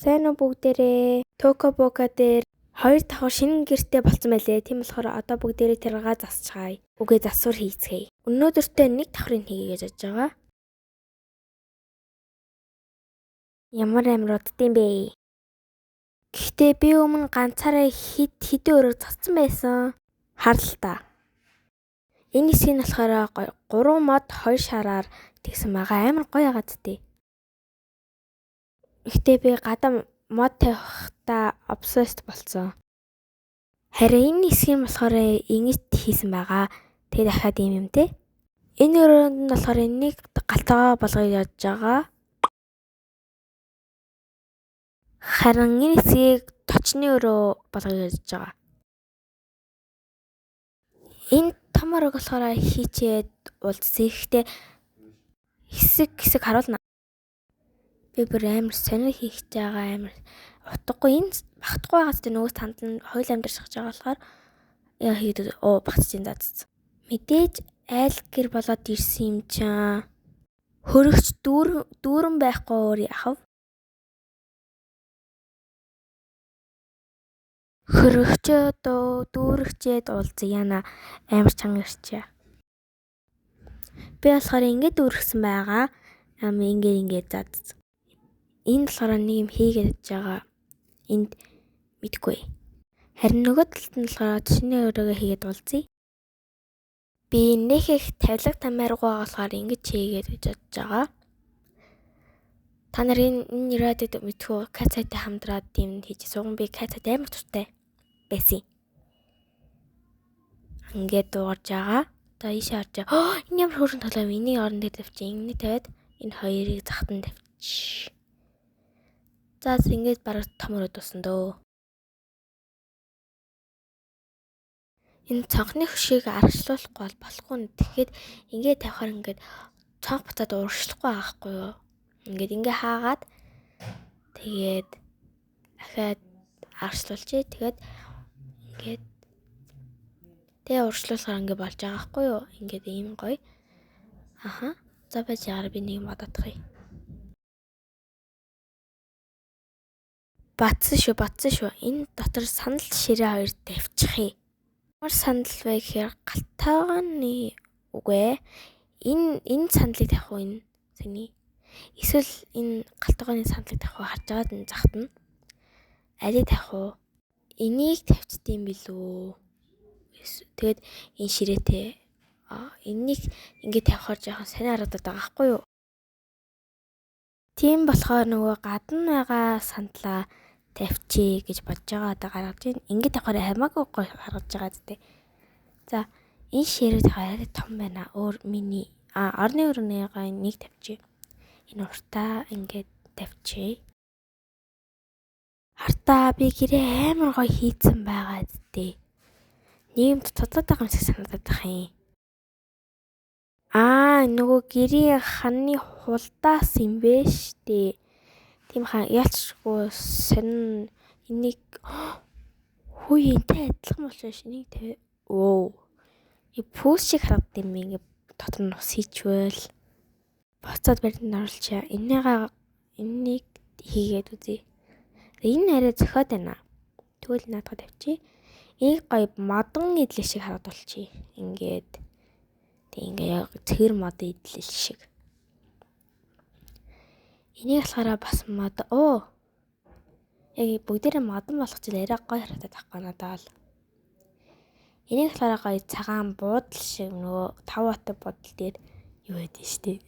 Сайн уу бүгдээрээ. Токобока дээр 2 давхар шинэ гэртээ болсон байлээ. Тийм болохоор одоо бүгдээрээ тэргаа засчихъя. Үгээ засвар хийцгээе. Өнөөдөртөө 1 давхрыг хийгээ гэж бодож байгаа. Ямар амир уддсан бэ? Гэхдээ би өмнө ганцаараа хэдэн өрөө зассан байсан. Харал та. Энэ хэсгийг нь болохоор 3 мод 2 шараар тэгсэн байгаа. Амар гоё агаад тээ. Гэхдээ би гадаа мод тавихтаа obsessed болсон. Харин энэ хэсгийг болохоор ингэж хийсэн байгаа. Тэгээ дахиад юм те. Энэ өрөөнд нь болохоор энийг галтгаа болгоё яаж байгаа. Харин энэ хэсгийг точны өрөө болгоё гэж байгаа. Энэ том өрөөг болохоор хийчээд уулзсан. Ихтэй хэсэг харуулна. Би бүр амар сонир хийх гэж байгаа амар утгагүй энэ багтахгүй байгаа ч нөгөө танд нь хоёул амьдарч байгаа болохоор яа хийгээд багтж ин даа. Мэдээж айл гэр болоод ирсэн юм чаа. Хөрөгч дүүрэн байхгүй өөр яхав. Хөрөгчөө дүүрэгчээд уулзъя яана амар чангарчаа. Би болохоор ингэж дүүргсэн байгаа. Ингээд зад. Энэ болохоор нэг юм хийгээд байгаа. Энд мэдгүй. Харин нөгөө талд нь болохоор точны өрөөгөө хийгээд уулзъя. Би нэг их тавилга тамааргүй болохоор ингэж хийгээд гэж бодож байгаа. Та нарын энэ радиод мэдхүү кацатай хамтраад юм хийж сууган би кацат амар туртай байсан. Ингээд дуурж байгаа. Одоо ийшээ орж байгаа. Энэ ямар хөрөн толгой энийг орон дээр тавьчих. Энийг тавиад энэ хоёрыг захтан тавьчих. За ингэж бараг том өрөөд болсон дөө. Энэ цонхны хөшийг аргачлуулахгүй болохгүй. Тэгэхэд ингээд тавихаар ингээд цонх буцаад урагшлахгүй байхгүй юу? Ингээд хаагаад тэгээд дахиад аргачлуулчих. Тэгээд ингээд тэгээ урагшлуулахаар ингээд болж байгаа байхгүй юу? Ингээд ийм гоё. Аха. За байж яараа би нэг модотох юм. Батсан шүү. Энэ дотор санал ширээ 2 тавьчих юм. Ямар санал вэ гэхээр галтаагааны үгүй ээ. Энэ саналыг тавих уу энэ сэний. Эсвэл энэ галтаагааны саналыг тавих уу харж байгаад энэ захтана. Алийг тавих уу? Энийг тавьчдсан билүү. Тэгээд энэ ширээтэй. Энийг ингээд тавихаар жоохон сайн харагдаад байгаа байхгүй юу? Тийм болохоор нөгөө гадна байгаа сандлаа тавьчих гэж бодож байгаа одоо гаргаж байна. Ингээд тавихаар хамаагүй гоё харагдаж байгаа зү. За энэ ширээ тавихаар том байна. Өөр миний орны өрөөнийгаа нэг тавьчих. Энэ уртаа ингээд тавьчих. Хартаа би гэрээ амар гоё хийцэн байгаа зү. Нийгэмд цоцоод байгаа юм шиг санагдаад байх юм. Нөгөө гэрийн ханы хулдаас юм бэ штэ. Тийм яалчгүй сонин энийг хүй энтэй адилхан болчихсон шинийг тавь. И пүүс шиг харагдав юм ингээд дотор нь ус хийчвэл буцаад баримтанд оруулчаа. Энийг хийгээд үзье. Энэ арай зөхиод байна. Тэгвэл наадах тавьчих. Энийг гоё модон идэл шиг харагдуулчих. Ингээд яг цэгэр мод идэл шиг. Энийг болохоор бас мод. Яг бүгдээрээ модон болгох чинь арай гоё харагдаад байхгүй надад бол. Энийг болохоор гоё цагаан буудал шиг нөгөө 5 ватт буудал дээр юу байдэн штэ.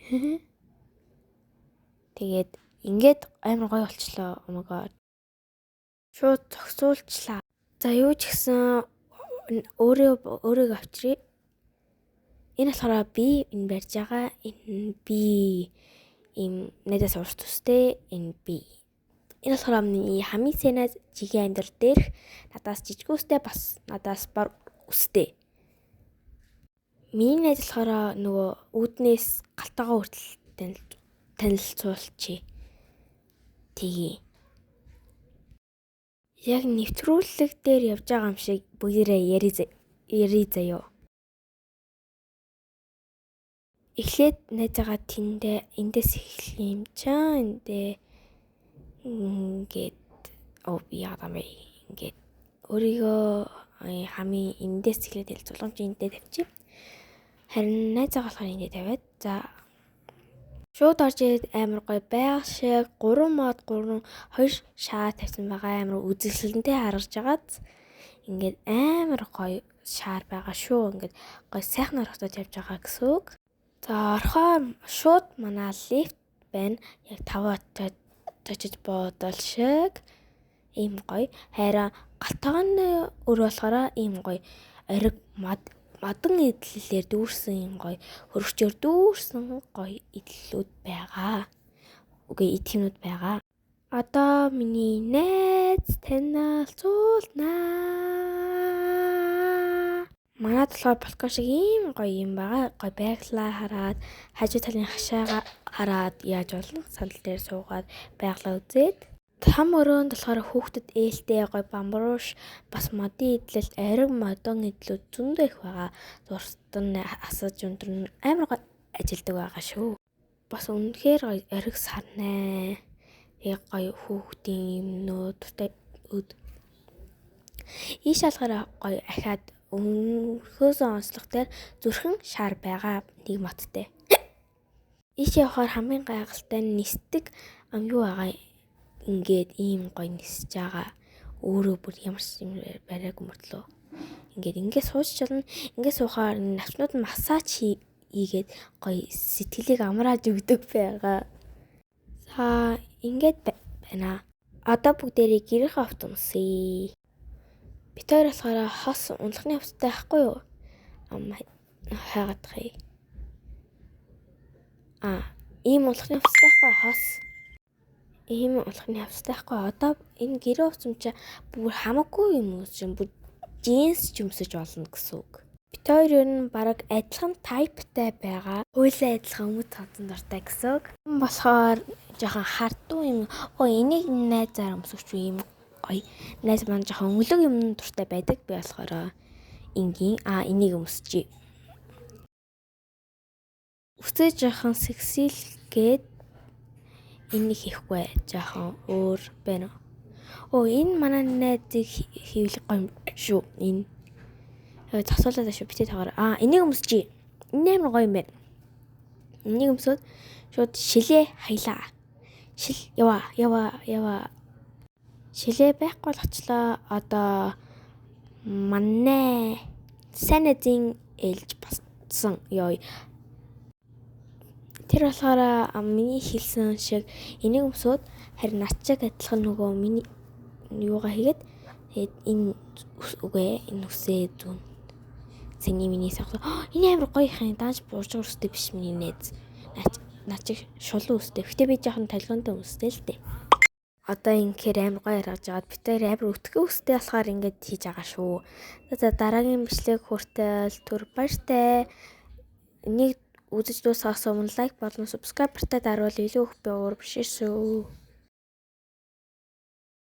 Тэгээд ингээд амар гоё болчлоо. Oh my god. Шууд зогсуулчлаа. За юу ч гэсэн өөрийгөө авчиръя. Энэ болохоор би энэ барьж байгаа. Энэ би ийм надаас урт төстэй энэ би. Энэ болохоор хамгийн сайнаас жигийн амьдар дээрх надаас жижигүүстэй бас надаас бар үстэй. Миний найз болохоор нөгөө үүднээс галтаагаа хүртэл танилцуулчих. Тэгээ. Яг нэвтрүүлэг дээр явж байгаа юм шиг бүгдээрээ ярий заяа. Эхлээд найзаагаа тэндээ эндээс эхлэх юм чаа. Ингээд би яагаад юм бэ? Ингээд өөрийгөө хамгийн эндээс эхлээд ялцууламжийн эндээ тавьчих. Харин найзаа болохоор эндээ тавиад за шууд орж ирээд амар гоё байгаль шиг 3 мод 2 шаар тавьсан байгаа амар үзэсгэлэнтэй харагдаж байгаад ингээд амар гоё шаар байгаа шүү. Ингээд гоё сайхан орохтой явж байгаа гэсэн үг. За орхоо шууд манай лифт байна. Яг 5 очиж буудал шиг ийм гоё. Харин галтгооны өр болохоор ийм гоё ориг мадан идэллээр дүүрсэн юм гоё хөргөчөөр дүүрсэн гоё идэллүүд байгаа. Үгүй идэхнүүд байгаа. Одоо миний найз танилцуулнаа. Манайд болохоор балкон шиг ийм гоё юм байгаа. Гоё байглаа хараад хажуу талын хашаага хараад яаж болно? Сандал дээр суугаад байглаа үзээд там өрөөнд болохоор хүүхдэд ээлтэй гоё бамбууш бас модын идэлэл ариг модон идэлүүд зөндөө их байгаа. Зурстан асаж өндөр амар гоё ажилдаг байгаа шүү. Бас үнэхээр гоё ариг сарнаа. Яг гоё хүүхдийн юмнууд ийш алгараа гоё ахаад өнхөөсөө онцлог дээр зүрхэн шаар байгаа нэг моттой. Ийш явахаар хамгийн гайхалтай нь нисдэг юу байгаа ингээд ийм гоё нисэж байгаа. Өөрөө бүр ямар ч юм барайгүй мөртлөө. Ингээд сууж чадна. Ингээд суухаар навчнууд нь массаж хийгээд гоё сэтгэлийг амрааж өгдөг байгаа. За ингээд байна. Одоо бүгдээрээ гэрийнхээ хувцас өмсөе. Бид хоёр болохоор хос унлахны хувцастай байхгүй юу? Хайгаад хай. Ийм унлахны хувцастай байхгүй хос. Ийм унлахны хувцастай байхгүй. Одоо энэ гэрээ хувцас юм чи бүр хамаагүй юм уу чинь бүр джинс ч өмсөж болно гэсэн үг. Бид хоёр ер нь бараг адилхан тайптай байгаа. Хуйлаа адилхан өмд цанцан дуртай гэсэн үг. Болохоор жоохон хардуу юм. Энийг найзаар өмсөж юм гоё. Найз маань жоохон өнгөлөг юм дуртай байдаг. Би болохоор энийг өмсөж. Үсээ жоохон сексилгээд энийг хийхгүй жоохон өөр байна. Энэ манай найзыг хийвлэх гоё шүү. Энэ засуулаад шүү битээ тагаар. Энийг өмсөж. Энэ амар гоё юм байна. Энийг өмсөд шууд шилээ хаялаа. Яваа. Шилээ байхгүй л очлоо. Одоо манай санадын ээлж бассан. Тэр болохоор миний хэлсэн шиг энийг өмсөд харин начиг адилхан нөгөө миний юугаа хийгээд тэгээд энэ үсээ зүүн. Цэний миний сахал. Энэ амар гоё их дааж буурж өстэй биш миний найз. Начиг шулуун өстэй. Гэтэ би жоохон талгонтой өстэй л дээ. Одоо инхээр амар гоё харагдаж байгаад бид хоёр амар өтгөө өстэй болохоор ингэж хийж байгаа шүү. За дараагийн бичлэг хүртэл түр баяртай. Энийг үзэж дуусгахаас өмнө лайк болон subscribe-тай дарвал илүү их би уур бишээсөө.